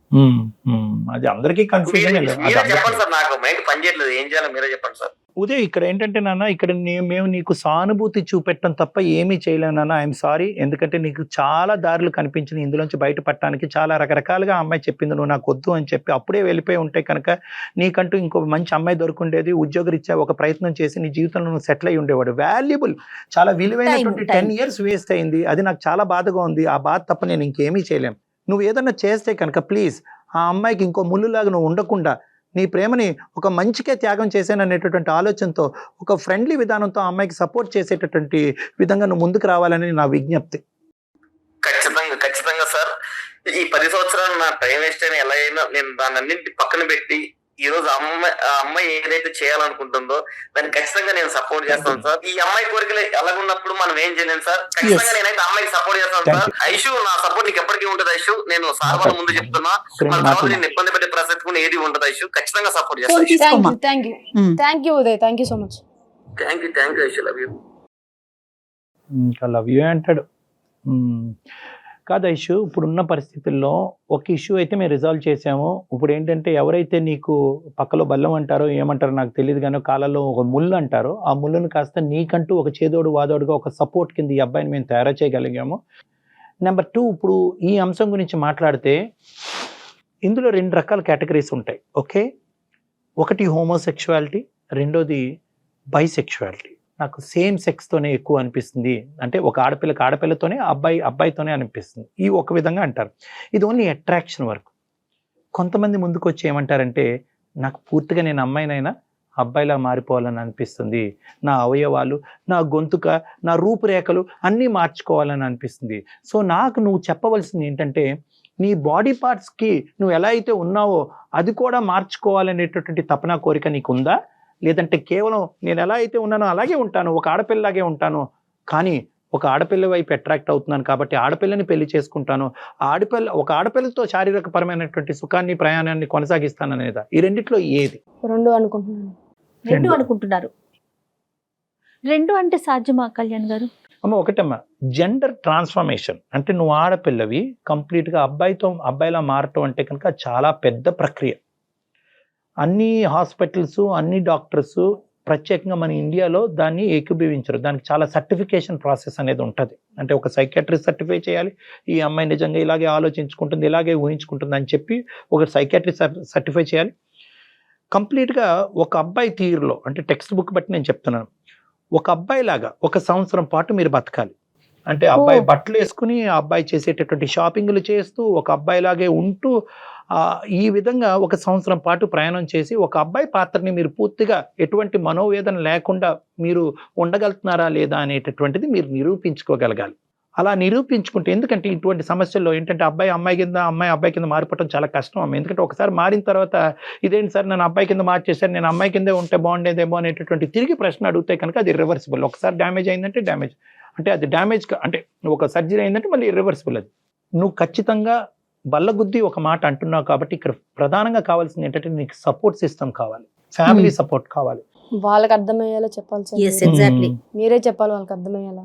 అది అందరికీ కన్ఫ్యూజన్.
మీరే చెప్పండి సార్, నాకు మైండ్ పని చేయట్లేదు, ఏం చేయాలో మీరే చెప్పండి సార్.
ఉదయ్, ఇక్కడ ఏంటంటే నాన్న, ఇక్కడ మేము నీకు సానుభూతి చూపెట్టడం తప్ప ఏమీ చేయలేము నాన్న. I'm sorry. ఎందుకంటే నీకు చాలా దారులు కనిపించింది ఇందులోంచి బయటపడటానికి. చాలా రకరకాలుగా అమ్మాయి చెప్పింది నువ్వు నాకు వద్దు అని చెప్పి. అప్పుడే వెళ్ళిపోయి ఉంటే కనుక నీకంటూ ఇంకో మంచి అమ్మాయి దొరుకుండేది. ఉద్యోగరీత్యా ఒక ప్రయత్నం చేసి నీ జీవితంలో నువ్వు సెటిల్ అయ్యి ఉండేవాడు. వాల్యుబుల్, చాలా విలువైనటువంటి 10 years వేస్ట్ అయింది. అది నాకు చాలా బాధగా ఉంది. ఆ బాధ తప్ప నేను ఇంకేమీ చేయలేం. నువ్వు ఏదన్నా చేస్తే కనుక ప్లీజ్ ఆ అమ్మాయికి ఇంకో ముళ్ళులాగా నువ్వు ఉండకుండా నీ ప్రేమని ఒక మంచికే త్యాగం చేశాననేటటువంటి ఆలోచనతో, ఒక ఫ్రెండ్లీ విధానంతో ఆ అమ్మాయికి సపోర్ట్ చేసేటటువంటి విధంగా నువ్వు ముందుకు రావాలని నా విజ్ఞప్తి.
ఖచ్చితంగా సార్. ఈ 10 సంవత్సరాలు నా టైం వేస్ట్ అయినా ఎలా అయినా నేను దాన్ని అన్నింటి పక్కన పెట్టి ఈ రోజు అమ్మాయి ఏదైతే చేయాలనుకుంటుందో దాన్ని ఖచ్చితంగా నేను సపోర్ట్ చేస్తాను సార్. ఈ అమ్మాయి కోరికలు ఎలాగున్నప్పుడు మనం ఏం చేయలేము సార్. ఖచ్చితంగా నేనైతే అమ్మాయికి సపోర్ట్ చేస్తాను సార్. ఐషు, నా సపోర్ట్ నీకు ఎప్పటికీ ఉంటుంది ఐషు. నేను సార్ వాళ్ళ ముందు చెప్తున్నా, మన తర్వాత నేను ఇబ్బంది పెట్టే ప్రసక్తి కూడా ఏది ఉండదు ఐషు. ఖచ్చితంగా సపోర్ట్ చేస్తాను.
Thank you Uday, thank you so much.
Thank you Aishu, love you.
ఇంకా లవ్ యూ అంటాడు. కాదు ఐషు, ఇప్పుడున్న పరిస్థితుల్లో ఒక ఇష్యూ అయితే మేము రిజాల్వ్ చేసాము. ఇప్పుడు ఏంటంటే ఎవరైతే నీకు పక్కలో బల్లం అంటారో ఏమంటారో నాకు తెలియదు, కానీ కాలంలో ఒక ముళ్ళు అంటారో ఆ ముళ్ళను కాస్త నీకంటూ ఒక చేదోడు వాదోడుగా ఒక సపోర్ట్ కింద ఈ అబ్బాయిని మేము తయారు చేయగలిగాము. నెంబర్ 2, ఇప్పుడు ఈ అంశం గురించి మాట్లాడితే ఇందులో 2 రకాల కేటగిరీస్ ఉంటాయి. ఓకే, ఒకటి హోమోసెక్షువాలిటీ, రెండోది బైసెక్షువాలిటీ. నాకు సేమ్ సెక్స్తోనే ఎక్కువ అనిపిస్తుంది, అంటే ఒక ఆడపిల్లకి ఆడపిల్లతోనే, అబ్బాయితోనే అనిపిస్తుంది. ఈ ఒక విధంగా అంటారు. ఇది ఓన్లీ అట్రాక్షన్ వరకు. కొంతమంది ముందుకు వచ్చి ఏమంటారంటే, నాకు పూర్తిగా నేను అమ్మాయినైనా అబ్బాయిలా మారిపోవాలని అనిపిస్తుంది, నా అవయవాలు, నా గొంతుక, నా రూపురేఖలు అన్నీ మార్చుకోవాలని అనిపిస్తుంది. సో నాకు నువ్వు చెప్పవలసింది ఏంటంటే, నీ బాడీ పార్ట్స్కి నువ్వు ఎలా అయితే ఉన్నావో అది కూడా మార్చుకోవాలనేటటువంటి తపన కోరిక నీకు ఉందా? లేదంటే కేవలం నేను ఎలా అయితే ఉన్నానో అలాగే ఉంటాను, ఒక ఆడపిల్లలాగే ఉంటాను, కానీ ఒక ఆడపిల్ల వైపు అట్రాక్ట్ అవుతున్నాను కాబట్టి ఆడపిల్లని పెళ్లి చేసుకుంటాను, ఒక ఆడపిల్లతో శారీరక పరమైనటువంటి సుఖాన్ని, ప్రయాణాన్ని కొనసాగిస్తాను అనేదా? ఈ రెండిట్లో ఏది?
రెండు అనుకుంటున్నాను.
రెండు అనుకుంటున్నారు. రెండు అంటే సాధ్యమా కళ్యాణ్ గారు?
అమ్మ ఒకటమ్మా, జెండర్ ట్రాన్స్ఫర్మేషన్ అంటే నువ్వు ఆడపిల్లవి కంప్లీట్గా అబ్బాయిలా మారటం అంటే కనుక చాలా పెద్ద ప్రక్రియ. అన్ని హాస్పిటల్స్, అన్ని డాక్టర్స్ ప్రత్యేకంగా మన ఇండియాలో దాన్ని ఏకీభవించరు. దానికి చాలా సర్టిఫికేషన్ ప్రాసెస్ అనేది ఉంటుంది. అంటే ఒక సైకాట్రిస్ట్ సర్టిఫై చేయాలి, ఈ అమ్మాయి నిజంగా ఇలాగే ఆలోచించుకుంటుంది, ఇలాగే ఊహించుకుంటుంది అని చెప్పి ఒక సైకాట్రిస్ట్ సర్టిఫై చేయాలి. కంప్లీట్గా ఒక అబ్బాయి తీరులో, అంటే టెక్స్ట్ బుక్ బట్టి నేను చెప్తున్నాను, ఒక అబ్బాయి లాగా 1 సంవత్సరం పాటు మీరు బతకాలి. అంటే అబ్బాయి బట్టలు వేసుకుని, ఆ అబ్బాయి చేసేటటువంటి షాపింగ్లు చేస్తూ, ఒక అబ్బాయిలాగే ఉంటూ, ఈ విధంగా 1 సంవత్సరం పాటు ప్రయాణం చేసి ఒక అబ్బాయి పాత్రని మీరు పూర్తిగా ఎటువంటి మనోవేదన లేకుండా మీరు ఉండగలుగుతున్నారా లేదా అనేటటువంటిది మీరు నిరూపించుకోగలగాలి. అలా నిరూపించుకుంటే, ఎందుకంటే ఇటువంటి సమస్యల్లో ఏంటంటే అమ్మాయి అబ్బాయి కింద మారిపోవడం చాలా కష్టం అమ్మ. ఎందుకంటే ఒకసారి మారిన తర్వాత ఇదేంటి సార్ నన్ను అబ్బాయి కింద మార్చేశారు, నేను అమ్మాయి కిందే ఉంటే బాగుండేదేమో అనేటటువంటి తిరిగి ప్రశ్న అడిగితే కనుక అది ఇర్రివర్సిబుల్. ఒకసారి డ్యామేజ్ అయిందంటే డ్యామేజ్, అంటే అది డ్యామేజ్ అంటే ఒక సర్జరీ అయిందంటే మళ్ళీ ఇర్రివర్సిబుల్. అది నువ్వు ఖచ్చితంగా బల్లగుద్ది ఒక మాట అంటున్నావు కాబట్టి ఇక్కడ ప్రధానంగా కావాల్సింది ఏంటంటే నీకు సపోర్ట్ సిస్టమ్ కావాలి, ఫ్యామిలీ సపోర్ట్ కావాలి.
వాళ్ళకి అర్థమయ్యేలా చెప్పాలి సార్. మీరే చెప్పాలి వాళ్ళకి అర్థమయ్యేలా.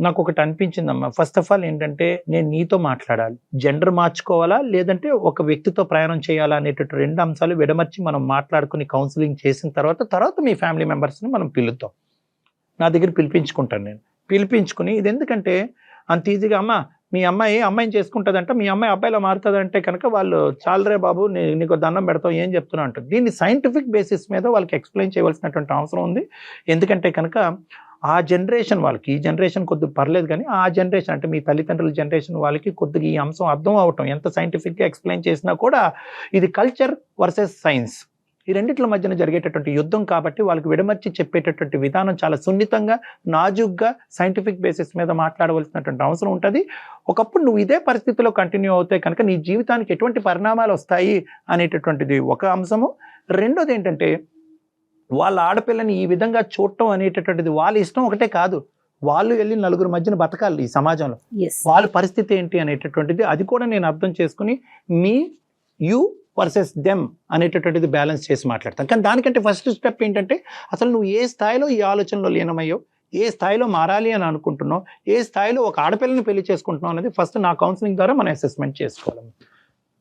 నాకు ఒకటి అనిపించిందమ్మా, ఫస్ట్ ఆఫ్ ఆల్ ఏంటంటే నేను నీతో మాట్లాడాలి, జెండర్ మార్చుకోవాలా లేదంటే ఒక వ్యక్తితో ప్రయాణం చేయాలా అనేటటువంటి 2 అంశాలు విడమర్చి మనం మాట్లాడుకుని కౌన్సిలింగ్ చేసిన తర్వాత మీ ఫ్యామిలీ మెంబర్స్ని మనం పిలుద్దాం. నా దగ్గర పిలిపించుకుంటాను నేను, పిలిపించుకుని ఇది ఎందుకంటే అంత ఈజీగా అమ్మ మీ అమ్మాయిని చేసుకుంటుందంట, మీ అమ్మాయి అబ్బాయిలో మారుతుందంటే కనుక వాళ్ళు చాలరే బాబు నీకు దండం పెడతావు ఏం చెప్తున్నావు అంటారు. దీన్ని సైంటిఫిక్ బేసిస్ మీద వాళ్ళకి ఎక్స్ప్లెయిన్ చేయవలసినటువంటి అవసరం ఉంది. ఎందుకంటే కనుక ఆ జనరేషన్ వాళ్ళకి, ఈ జనరేషన్ కొద్దిగా పర్లేదు కానీ ఆ జనరేషన్ అంటే మీ తల్లిదండ్రుల జనరేషన్ వాళ్ళకి కొద్దిగా ఈ అంశం అర్థం అవటం, ఎంత సైంటిఫిక్గా ఎక్స్ప్లెయిన్ చేసినా కూడా ఇది కల్చర్ వర్సెస్ సైన్స్, ఈ రెండిట్ల మధ్యన జరిగేటటువంటి యుద్ధం కాబట్టి వాళ్ళకి విడమర్చి చెప్పేటటువంటి విధానం చాలా సున్నితంగా, నాజుగ్గా, సైంటిఫిక్ బేసిస్ మీద మాట్లాడవలసినటువంటి అవసరం ఉంటుంది. ఒకప్పుడు నువ్వు ఇదే పరిస్థితిలో కంటిన్యూ అవుతే కనుక నీ జీవితానికి ఎటువంటి పరిణామాలు వస్తాయి అనేటటువంటిది ఒక అంశము. రెండోది ఏంటంటే వాళ్ళ ఆడపిల్లని ఈ విధంగా చూడటం అనేటటువంటిది వాళ్ళ ఇష్టం ఒకటే కాదు, వాళ్ళు వెళ్ళి నలుగురు మధ్యన బతకాలి ఈ సమాజంలో, వాళ్ళ పరిస్థితి ఏంటి అనేటటువంటిది అది కూడా నేను అర్థం చేసుకుని యూ వర్సెస్ దెమ్ అనేటటువంటిది బ్యాలెన్స్ చేసి మాట్లాడతాను. కానీ దానికంటే ఫస్ట్ స్టెప్ ఏంటంటే అసలు నువ్వు ఏ స్థాయిలో ఈ ఆలోచనలో లీనమయ్యో, ఏ స్థాయిలో మారాలి అని అనుకుంటున్నావు, ఏ స్థాయిలో ఒక ఆడపిల్లని పెళ్లి చేసుకుంటున్నావు అనేది ఫస్ట్ నా కౌన్సిలింగ్ ద్వారా మనం అసెస్మెంట్ చేసుకోవాలి.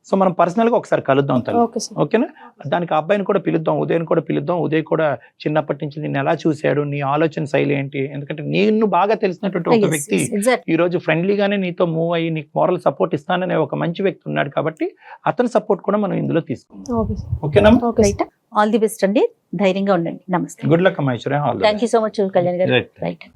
సో మనం పర్సనల్గా ఒకసారి కలుద్దాం తల్లి, ఓకేనా? దానికి ఆ అబ్బాయిని కూడా పిలుద్దాం, ఉదయని కూడా పిలుద్దాం. ఉదయ్ కూడా చిన్నప్పటి నుంచి నిన్ను ఎలా చూశాడు, నీ ఆలోచన శైలి ఏంటి, ఎందుకంటే నిన్ను బాగా తెలిసినటువంటి ఒక వ్యక్తి ఈ రోజు ఫ్రెండ్లీగానే నీతో మూవ్ అయ్యి నీకు మోరల్ సపోర్ట్ ఇస్తాననే ఒక మంచి వ్యక్తి ఉన్నాడు కాబట్టి అతని సపోర్ట్ కూడా మనం ఇందులో తీసుకుందాం. ఓకేనా?
ఆల్ ది బెస్ట్ అండి, ధైర్యంగా ఉండండి. నమస్తే.
గుడ్ లక్ అమ్మా.
Thank you so much Kalyan గారు. రైట్.